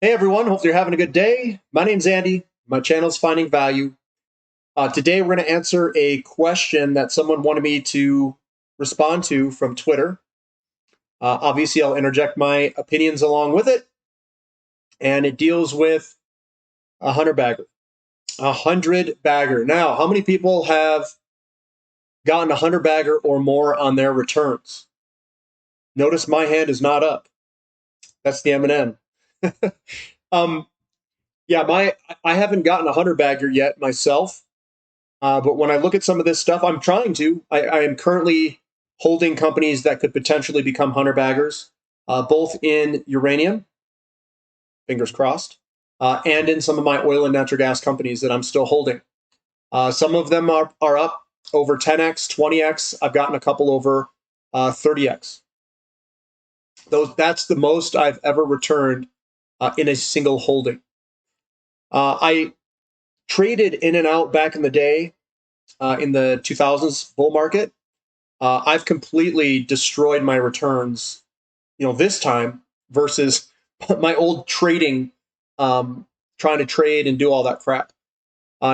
Hey everyone, hope you're having a good day. My name's Andy. My channel's Finding Value. Today we're going to answer a question that someone wanted me to respond to from Twitter. Obviously, I'll interject my opinions along with it, and it deals with a 100 bagger. A 100 bagger. Now, how many people have gotten a 100 bagger or more on their returns? Notice my hand is not up. That's the M&M. um, yeah, I haven't gotten a 100 bagger yet myself. But when I look at some of this stuff, I'm trying to. I am currently holding companies that could potentially become 100 baggers, both in uranium, fingers crossed, and in some of my oil and natural gas companies that I'm still holding. Some of them are up over 10x, 20x. I've gotten a couple over 30x. That's the most I've ever returned in a single holding. I traded in and out back in the day. In the 2000s bull market, I've completely destroyed my returns, this time versus my old trading, trying to trade and do all that crap.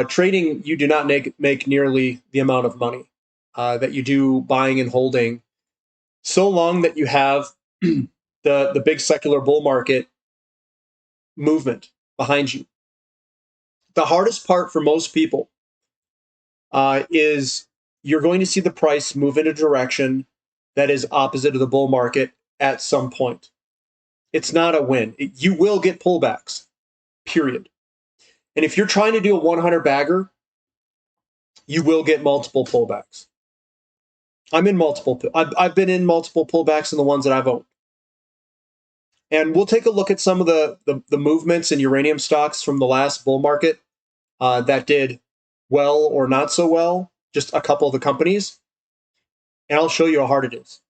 Trading, you do not make nearly the amount of money that you do buying and holding, so long that you have the big secular bull market movement behind you. The hardest part for most people is you're going to see the price move in a direction that is opposite of the bull market at some point. It's not a win. You will get pullbacks, period. And if you're trying to do a 100 bagger, you will get multiple pullbacks. I've been in multiple pullbacks in the ones that I've owned. And we'll take a look at some of the movements in uranium stocks from the last bull market that did well or not so well, just a couple of the companies. And I'll show you how hard it is.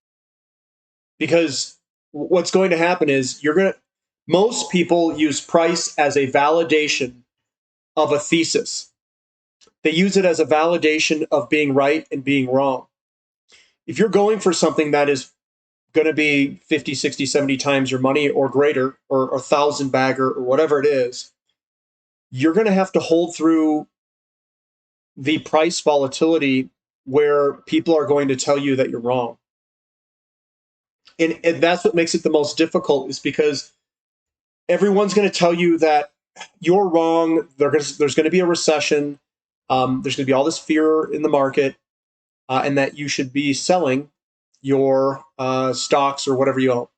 Because what's going to happen is most people use price as a validation of a thesis. They use it as a validation of being right and being wrong. If you're going for something that is going to be 50, 60, 70 times your money or greater, or 1,000 bagger or whatever it is, you're going to have to hold through the price volatility where people are going to tell you that you're wrong. And that's what makes it the most difficult, is because everyone's going to tell you that you're wrong. There's going to be a recession. There's going to be all this fear in the market, and that you should be selling your stocks or whatever you own.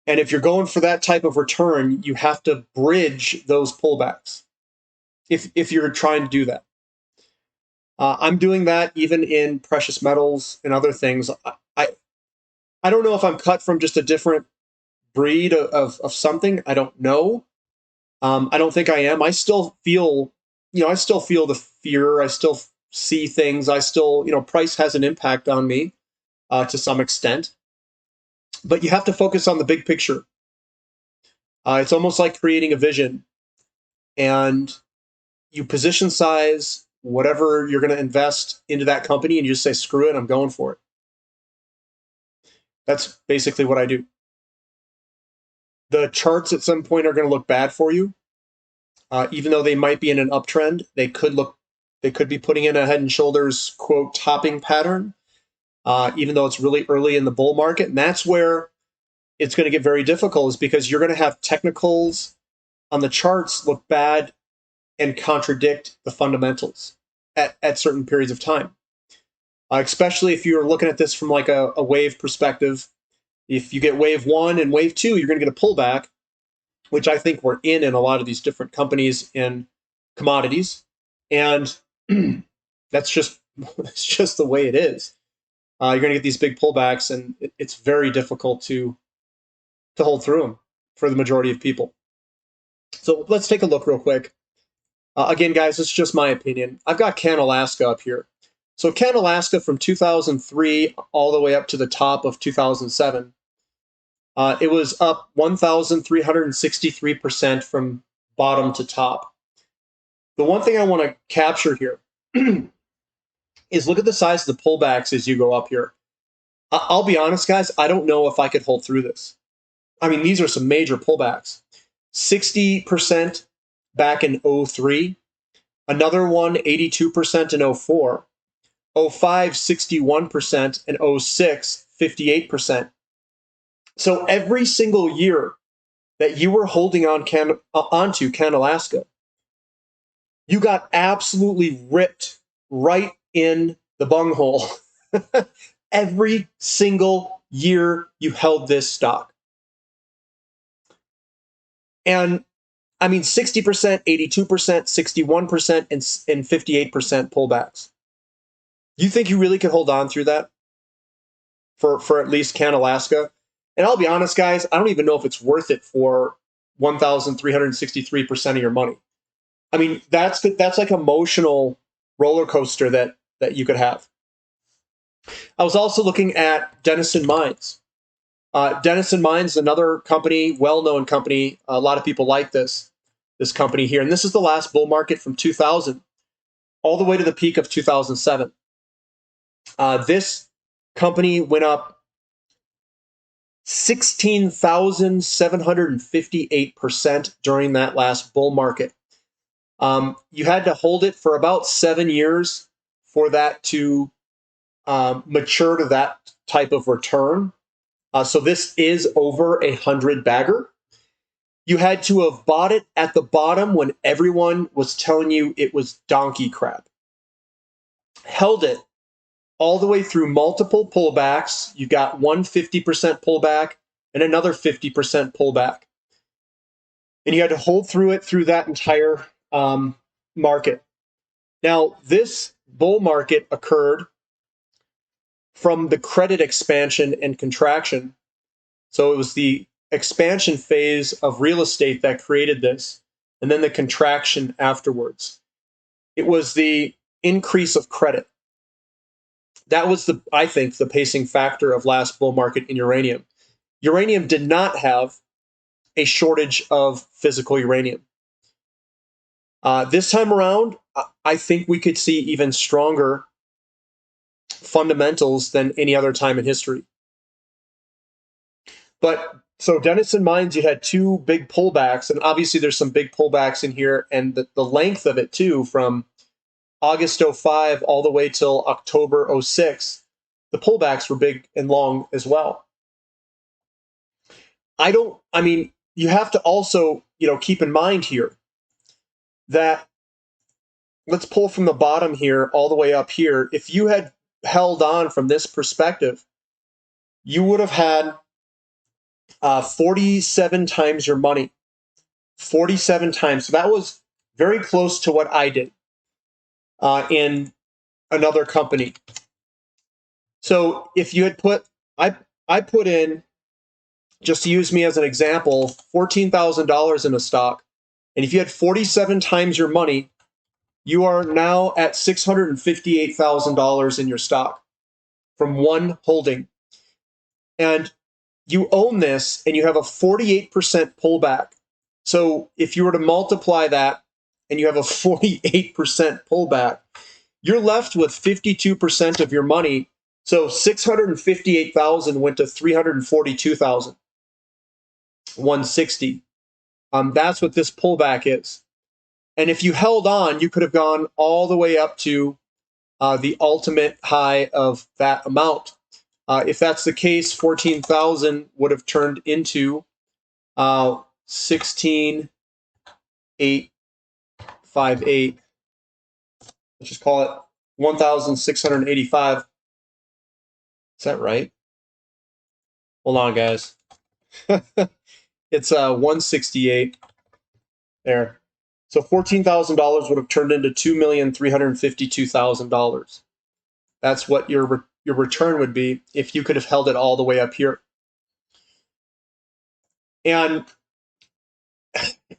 And if you're going for that type of return, you have to bridge those pullbacks if you're trying to do that. I'm doing that even in precious metals and other things. I don't know if I'm cut from just a different breed of something. I don't know. I don't think I am. I still feel the fear. I still see things. I still, price has an impact on me to some extent. But you have to focus on the big picture. It's almost like creating a vision, and you position size whatever you're going to invest into that company, and you just say, screw it, I'm going for it. That's basically what I do. The charts at some point are going to look bad for you. Even though they might be in an uptrend, they could be putting in a head and shoulders, quote, topping pattern, even though it's really early in the bull market. And that's where it's going to get very difficult, is because you're going to have technicals on the charts look bad and contradict the fundamentals at certain periods of time. Especially if you're looking at this from like a wave perspective. If you get wave one and wave two, you're going to get a pullback, which I think we're in a lot of these different companies in commodities. And that's just the way it is. You're going to get these big pullbacks, and it's very difficult to hold through them for the majority of people. So let's take a look real quick. Again, guys, it's just my opinion. I've got CanAlaska up here. So CanAlaska from 2003 all the way up to the top of 2007, it was up 1,363% from bottom to top. The one thing I want to capture here is look at the size of the pullbacks as you go up here. I'll be honest, guys, I don't know if I could hold through this. I mean, these are some major pullbacks. 60% back in 03, another one 82% in 04, 05 61%, and 06 58%. So every single year that you were holding onto CanAlaska, you got absolutely ripped right in the bunghole. Every single year you held this stock. And I mean, 60%, 82%, 61%, and 58% pullbacks. You think you really could hold on through that for at least CanAlaska? And I'll be honest, guys, I don't even know if it's worth it for 1,363% of your money. I mean, that's like emotional roller coaster that you could have. I was also looking at Denison Mines. Denison Mines is another company, well-known company. A lot of people like this company here. And this is the last bull market from 2000 all the way to the peak of 2007. This company went up 16,758% during that last bull market. You had to hold it for about 7 years for that to mature to that type of return. So this is over 100 bagger. You had to have bought it at the bottom when everyone was telling you it was donkey crap. Held it all the way through multiple pullbacks. You got 150% pullback and another 50% pullback. And you had to hold through it through that entire market. Now, this bull market occurred from the credit expansion and contraction. So it was the expansion phase of real estate that created this, and then the contraction afterwards. It was the increase of credit. That was, I think, the pacing factor of last bull market in uranium. Uranium did not have a shortage of physical uranium. This time around, I think we could see even stronger fundamentals than any other time in history. But so Denison Mines, you had two big pullbacks, and obviously there's some big pullbacks in here, and the length of it too, from August 05 all the way till October 06, the pullbacks were big and long as well. I mean, you have to also, keep in mind here that, let's pull from the bottom here all the way up here. If you had held on from this perspective, you would have had 47 times your money. 47 times. So that was very close to what I did in another company. So if you had I put in, just to use me as an example, $14,000 in a stock. And if you had 47 times your money, you are now at $658,000 in your stock from one holding. And you own this and you have a 48% pullback. So if you were to multiply that and you have a 48% pullback, you're left with 52% of your money. So 658,000 went to 342,000. 160. That's what this pullback is. And if you held on, you could have gone all the way up to the ultimate high of that amount. If that's the case, 14,000 would have turned into 16,858. Let's just call it 1,685. Is that right? Hold on, guys. It's 168 there. So $14,000 would have turned into $2,352,000. That's what your return would be if you could have held it all the way up here. And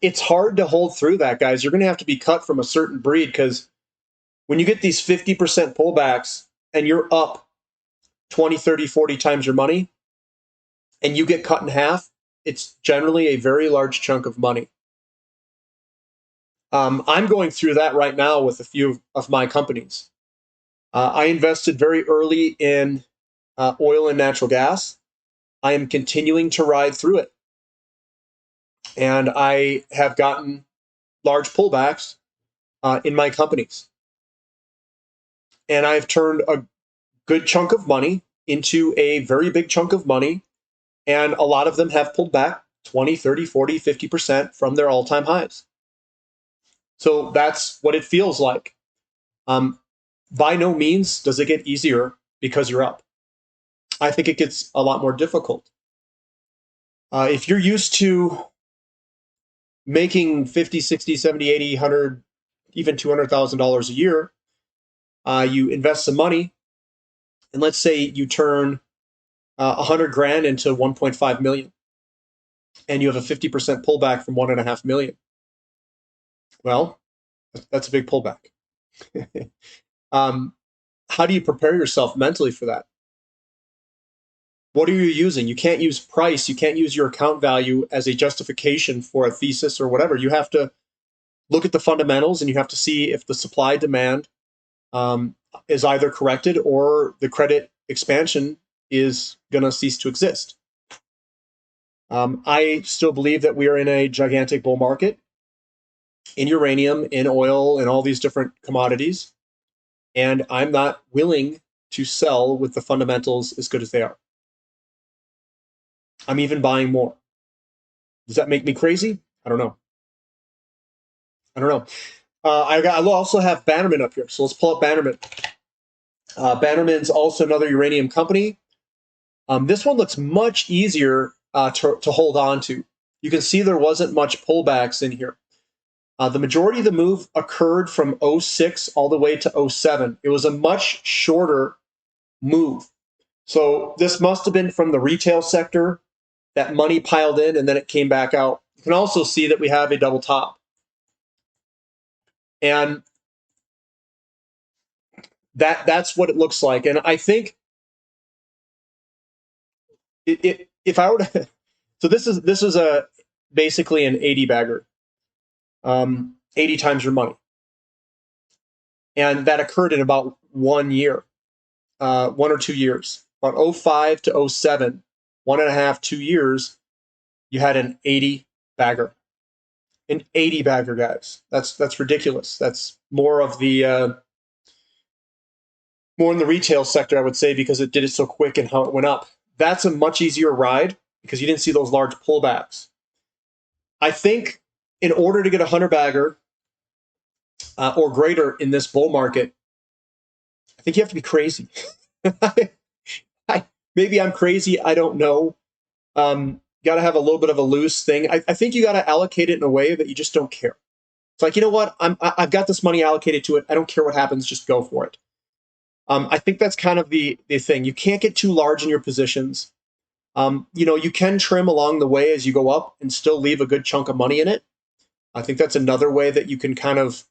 it's hard to hold through that, guys. You're going to have to be cut from a certain breed, because when you get these 50% pullbacks and you're up 20, 30, 40 times your money and you get cut in half, it's generally a very large chunk of money. I'm going through that right now with a few of my companies. I invested very early in oil and natural gas. I am continuing to ride through it. and I have gotten large pullbacks in my companies. And I've turned a good chunk of money into a very big chunk of money. And a lot of them have pulled back 20, 30, 40, 50% from their all-time highs. So that's what it feels like. By no means does it get easier because you're up. I think it gets a lot more difficult. If you're used to making 50, 60, 70, 80, 100, even $200,000 a year, you invest some money, and let's say you turn 100 grand into 1.5 million, and you have a 50% pullback from 1.5 million. Well, that's a big pullback. How do you prepare yourself mentally for that? What are you using? You can't use price. You can't use your account value as a justification for a thesis or whatever. You have to look at the fundamentals, and you have to see if the supply demand is either corrected or the credit expansion is going to cease to exist. I still believe that we are in a gigantic bull market in uranium, in oil, and all these different commodities. And I'm not willing to sell with the fundamentals as good as they are. I'm even buying more. Does that make me crazy? I don't know. I also have Bannerman up here. So let's pull up Bannerman. Bannerman's also another uranium company. This one looks much easier to hold on to. You can see there wasn't much pullbacks in here. The majority of the move occurred from 06 all the way to 07. It was a much shorter move. So this must have been from the retail sector. That money piled in and then it came back out. You can also see that we have a double top. And that's what it looks like. And I think if I were to, so this is basically an 80 bagger, 80 times your money. And that occurred in about 1 year, 1 or 2 years, about 05 to 07, 1.5, 2 years, you had an 80 bagger. An 80 bagger, guys. That's ridiculous. That's more of the more in the retail sector, I would say, because it did it so quick and how it went up. That's a much easier ride because you didn't see those large pullbacks. I think in order to get a 100 bagger or greater in this bull market, I think you have to be crazy. Maybe I'm crazy. I don't know. Got to have a little bit of a loose thing. I think you got to allocate it in a way that you just don't care. It's like, you know what? I've got this money allocated to it. I don't care what happens. Just go for it. I think that's kind of the thing. You can't get too large in your positions. You can trim along the way as you go up and still leave a good chunk of money in it. I think that's another way that you can kind of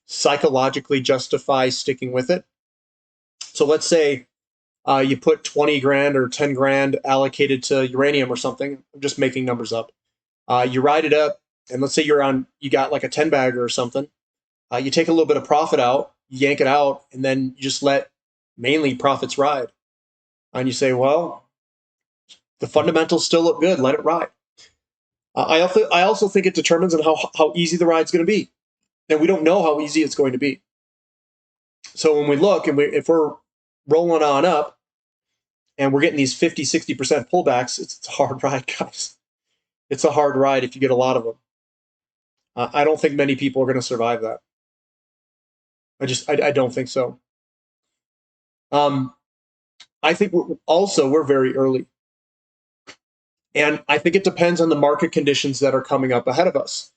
psychologically justify sticking with it. So let's say you put 20 grand or 10 grand allocated to uranium or something. I'm just making numbers up. You ride it up, and let's say you got like a 10 bagger or something. You take a little bit of profit out, you yank it out, and then you just let mainly profits ride. And you say, well, the fundamentals still look good. Let it ride. I also think it determines on how easy the ride's going to be. And we don't know how easy it's going to be. So when we look, and if we're rolling on up, and we're getting these 50, 60% pullbacks, it's a hard ride, guys. It's a hard ride if you get a lot of them. I don't think many people are going to survive that. I don't think so. I think we're very early. And I think it depends on the market conditions that are coming up ahead of us.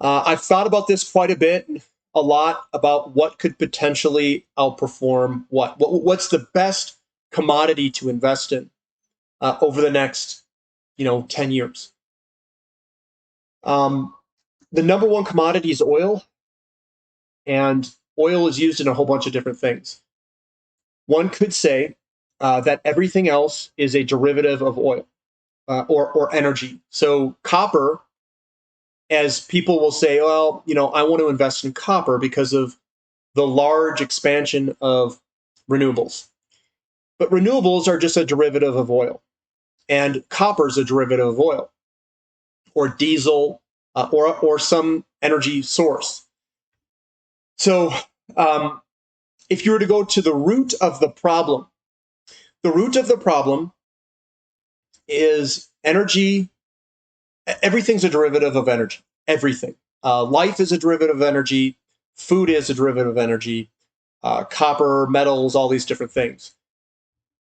I've thought about this quite a lot about what could potentially outperform what's the best commodity to invest in over the next 10 years. The number one commodity is oil, and oil is used in a whole bunch of different things. One could say that everything else is a derivative of oil or energy. So copper, as people will say, well, I want to invest in copper because of the large expansion of renewables. But renewables are just a derivative of oil, and copper is a derivative of oil. or diesel, or some energy source. So if you were to go to the root of the problem is energy. Everything's a derivative of energy. Everything. Life is a derivative of energy. Food is a derivative of energy. Copper, metals, all these different things.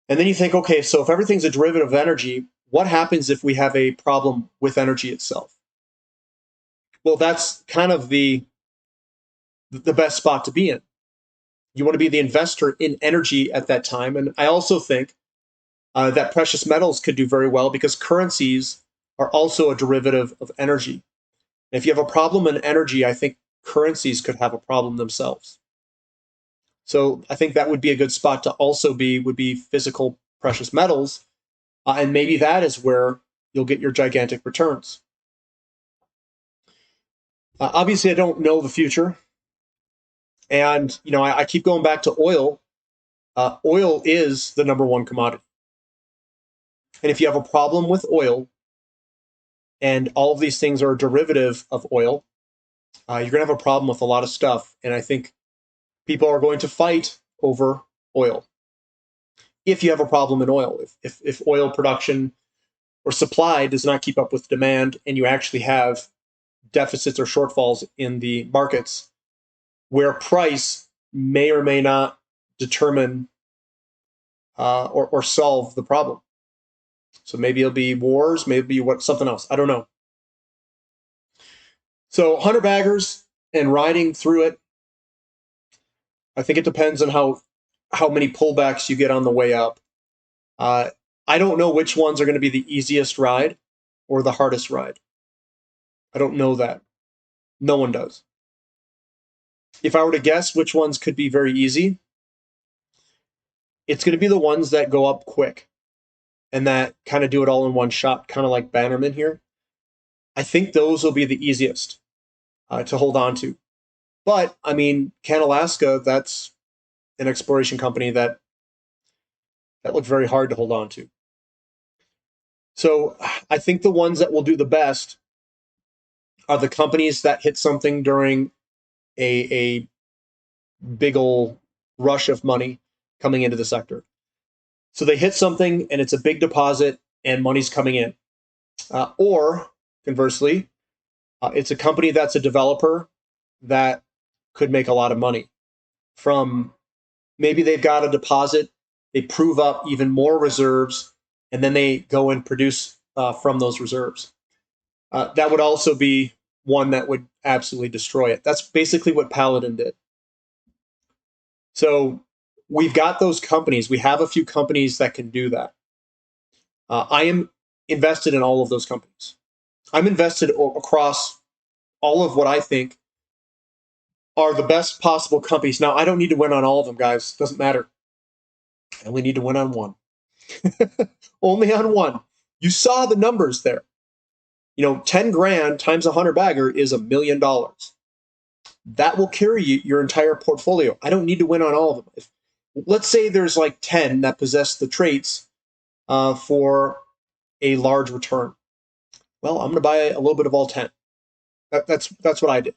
And then you think, okay, so if everything's a derivative of energy, what happens if we have a problem with energy itself? Well, that's kind of the best spot to be in. You want to be the investor in energy at that time. And I also think that precious metals could do very well because currencies are also a derivative of energy. And if you have a problem in energy, I think currencies could have a problem themselves. So I think that would be a good spot to also would be physical precious metals. And maybe that is where you'll get your gigantic returns. Obviously, I don't know the future. And, I keep going back to oil. Oil is the number one commodity. And if you have a problem with oil, and all of these things are a derivative of oil, you're going to have a problem with a lot of stuff. And I think people are going to fight over oil. If you have a problem in oil, if oil production or supply does not keep up with demand, and you actually have deficits or shortfalls in the markets, where price may or may not determine or solve the problem. So maybe it'll be wars, maybe something else. I don't know. So 100 baggers and riding through it, I think it depends on how many pullbacks you get on the way up. I don't know which ones are going to be the easiest ride or the hardest ride. I don't know that. No one does. If I were to guess which ones could be very easy, it's going to be the ones that go up quick and that kind of do it all in one shot, kind of like Bannerman here. I think those will be the easiest to hold on to. But, I mean, CanAlaska, that's an exploration company that looked very hard to hold on to. So I think the ones that will do the best are the companies that hit something during a big old rush of money coming into the sector. So they hit something and it's a big deposit and money's coming in. Or conversely, it's a company that's a developer that could make a lot of money from maybe they've got a deposit, they prove up even more reserves, and then they go and produce from those reserves. That would also be one that would absolutely destroy it. That's basically what Paladin did. So we've got those companies. We have a few companies that can do that. I am invested in all of those companies. I'm invested across all of what I think are the best possible companies. Now, I don't need to win on all of them, guys. Doesn't matter. I only need to win on one. Only on one. You saw the numbers there. 10 grand times 100 bagger is $1 million. That will carry your entire portfolio. I don't need to win on all of them. Let's say there's like 10 that possess the traits for a large return. Well, I'm going to buy a little bit of all 10. That's what I did.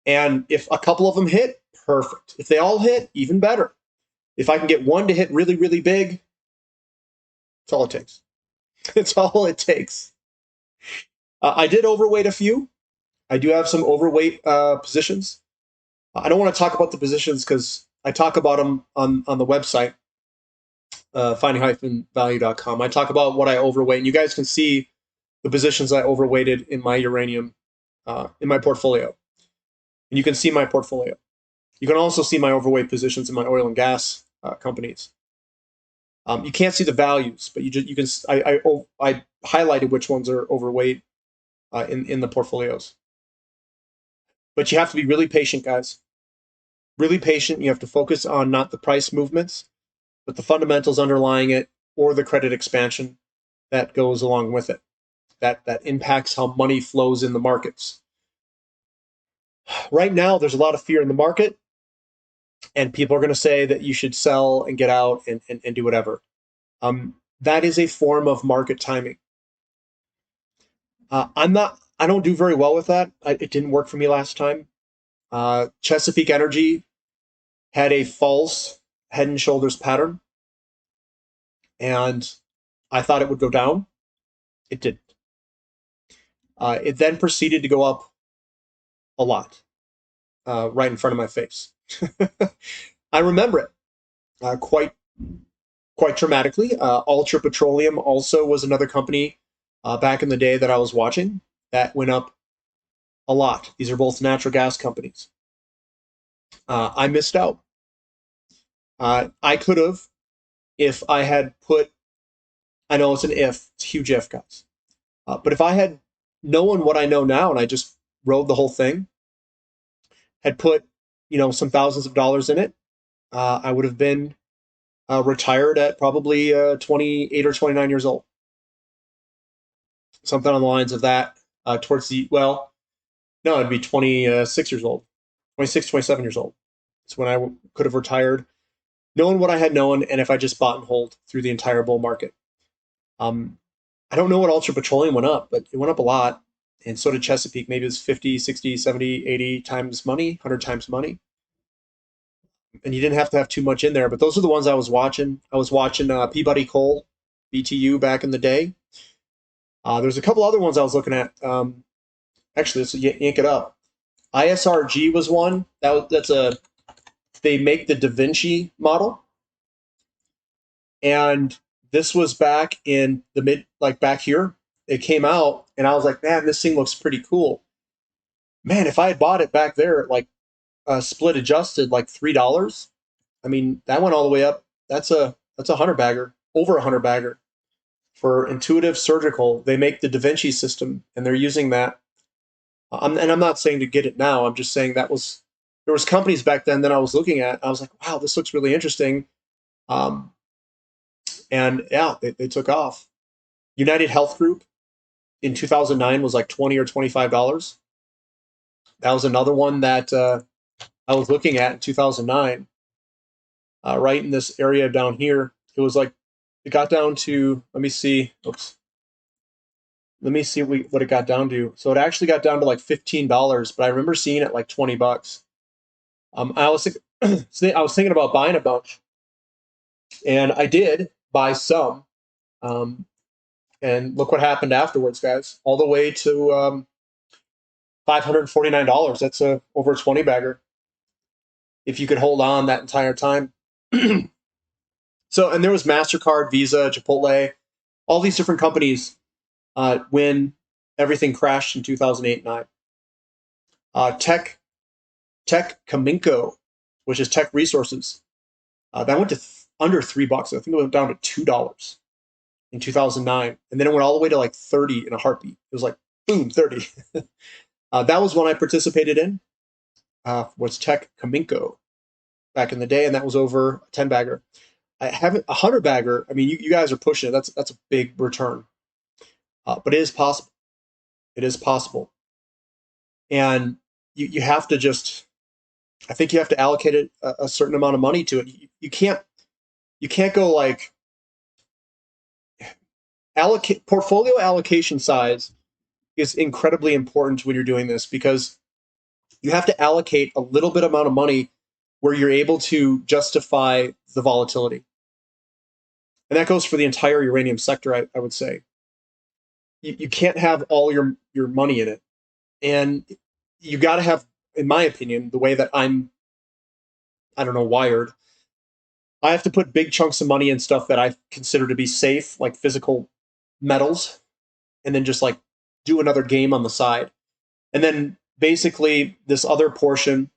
And if a couple of them hit, perfect. If they all hit, even better. If I can get one to hit really, really big, that's all it takes. It's all it takes. I did overweight a few. I do have some overweight positions. I don't want to talk about the positions because I talk about them on the website, finding-value.com. I talk about what I overweight, and you guys can see the positions I overweighted in my uranium, in my portfolio. And you can see my portfolio. You can also see my overweight positions in my oil and gas companies. You can't see the values, but you can. I highlighted which ones are overweight in the portfolios. But you have to be really patient, guys. Really patient. You have to focus on not the price movements, but the fundamentals underlying it or the credit expansion that goes along with it. That impacts how money flows in the markets. Right now, there's a lot of fear in the market, and people are going to say that you should sell and get out and do whatever. That is a form of market timing. I don't do very well with that. It didn't work for me last time. Chesapeake Energy had a false head and shoulders pattern, and I thought it would go down. It didn't. It then proceeded to go up a lot, right in front of my face. I remember it quite dramatically. Ultra Petroleum also was another company back in the day that I was watching that went up a lot. These are both natural gas companies. I missed out. I could have, if I had put, I know it's an if, it's a huge if, guys. But if I had known what I know now and I just rode the whole thing, had put, some thousands of dollars in it, I would have been retired at probably 28 or 29 years old. Something on the lines of that, well, no, it'd be 26 years old, 26, 27 years old. It's when I could have retired, knowing what I had known, and if I just bought and hold through the entire bull market. I don't know what Ultra Petroleum went up, but it went up a lot. And so did Chesapeake. Maybe it was 50, 60, 70, 80 times money, 100 times money. And you didn't have to have too much in there. But those are the ones I was watching. I was watching Peabody Coal, BTU back in the day. There's a couple other ones I was looking at. Actually, let's yank it up. ISRG was one. They make the Da Vinci model. And this was back in the back here. It came out, and I was like, man, this thing looks pretty cool. Man, if I had bought it back there at split adjusted like $3, I mean, that went all the way up. That's a 100 bagger, over a 100 bagger for Intuitive Surgical. They make the Da Vinci system, and they're using that. And I'm not saying to get it now. I'm just saying there was companies back then that I was looking at. I was like, wow, this looks really interesting. And yeah, they took off. United Health Group in 2009 was like $20 or $25. That was another one that I was looking at in 2009, right in this area down here. It got down to, let me see what it got down to. So it actually got down to like $15, but I remember seeing it like $20. I was thinking about buying a bunch, and I did buy some. And look what happened afterwards, guys. All the way to $549. That's over a 20 bagger. If you could hold on that entire time. So, and there was MasterCard, Visa, Chipotle, all these different companies when everything crashed in 2008-9. Tech Cominco, which is Tech Resources, that went to under $3. I think it went down to $2 in 2009, and then it went all the way to like 30 in a heartbeat. It was like boom, 30. That was one I participated in. Was Tech Cominco back in the day, and that was over a 10 bagger. I haven't a 100 bagger. I mean, you guys are pushing it. That's a big return, but it is possible. It is possible, and you have to just. I think you have to allocate a certain amount of money to it. You can't go like portfolio allocation size is incredibly important when you're doing this, because you have to allocate a little bit amount of money where you're able to justify the volatility. And that goes for the entire uranium sector, I would say. You can't have all your money in it. And you got to have, in my opinion, the way that I don't know, wired, I have to put big chunks of money in stuff that I consider to be safe, like physical metals, and then just like do another game on the side. And then basically this other portion,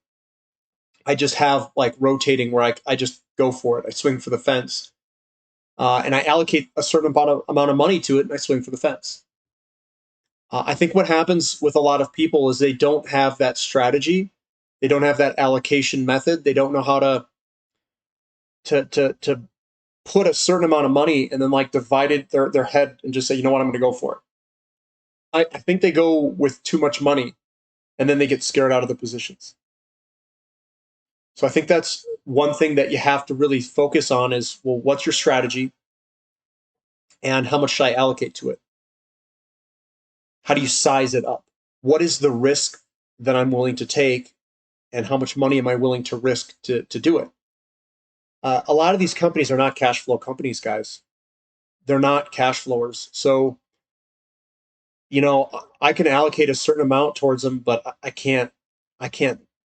I just have like rotating where I just go for it. I swing for the fence. And I allocate a certain amount of money to it, and I swing for the fence. I think what happens with a lot of people is they don't have that strategy. They don't have that allocation method. They don't know how to put a certain amount of money and then like divide it their head and just say, you know what, I'm going to go for it. I think they go with too much money, and then they get scared out of the positions. So I think that's one thing that you have to really focus on is, well, what's your strategy and how much should I allocate to it? how do you size it up? What is the risk that I'm willing to take, and how much money am I willing to risk to do it? A lot of these companies are not cash flow companies, guys. They're not cash flowers. So, I can allocate a certain amount towards them, but I can't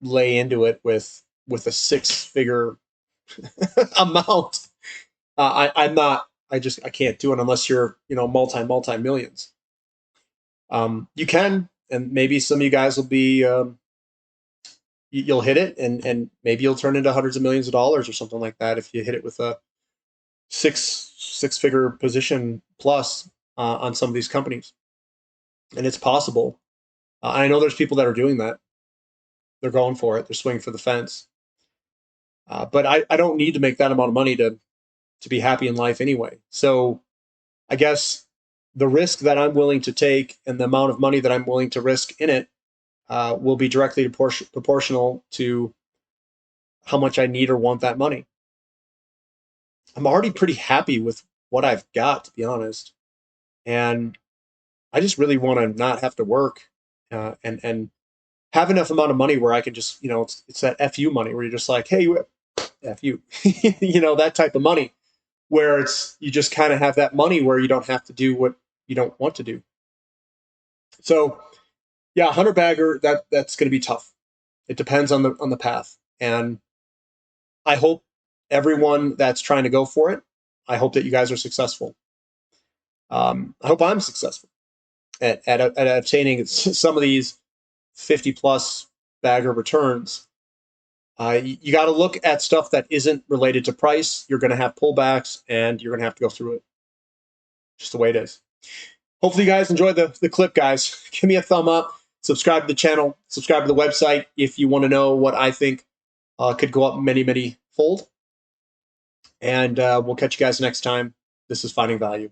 lay into it with a six-figure amount. I'm not. I can't do it unless you're multi millions. You can, and maybe some of you guys will be. You'll hit it, and maybe you'll turn into hundreds of millions of dollars or something like that if you hit it with a six-figure position plus on some of these companies, and it's possible. I know there's people that are doing that. They're going for it. They're swinging for the fence. But I don't need to make that amount of money to be happy in life anyway. So I guess the risk that I'm willing to take and the amount of money that I'm willing to risk in it will be directly proportional to how much I need or want that money. I'm already pretty happy with what I've got, to be honest. And I just really want to not have to work and have enough amount of money where I can just, it's that FU money where you're just like, hey, F you, that type of money where you just kind of have that money where you don't have to do what you don't want to do. So yeah, 100 bagger, that's going to be tough. It depends on the path. And I hope everyone that's trying to go for it, I hope that you guys are successful. I hope I'm successful at obtaining some of these 50 plus bagger returns. You got to look at stuff that isn't related to price. You're going to have pullbacks, and you're going to have to go through it. Just the way it is. Hopefully you guys enjoyed the clip, guys. Give me a thumb up. Subscribe to the channel. Subscribe to the website if you want to know what I think could go up many fold. And we'll catch you guys next time. This is Finding Value.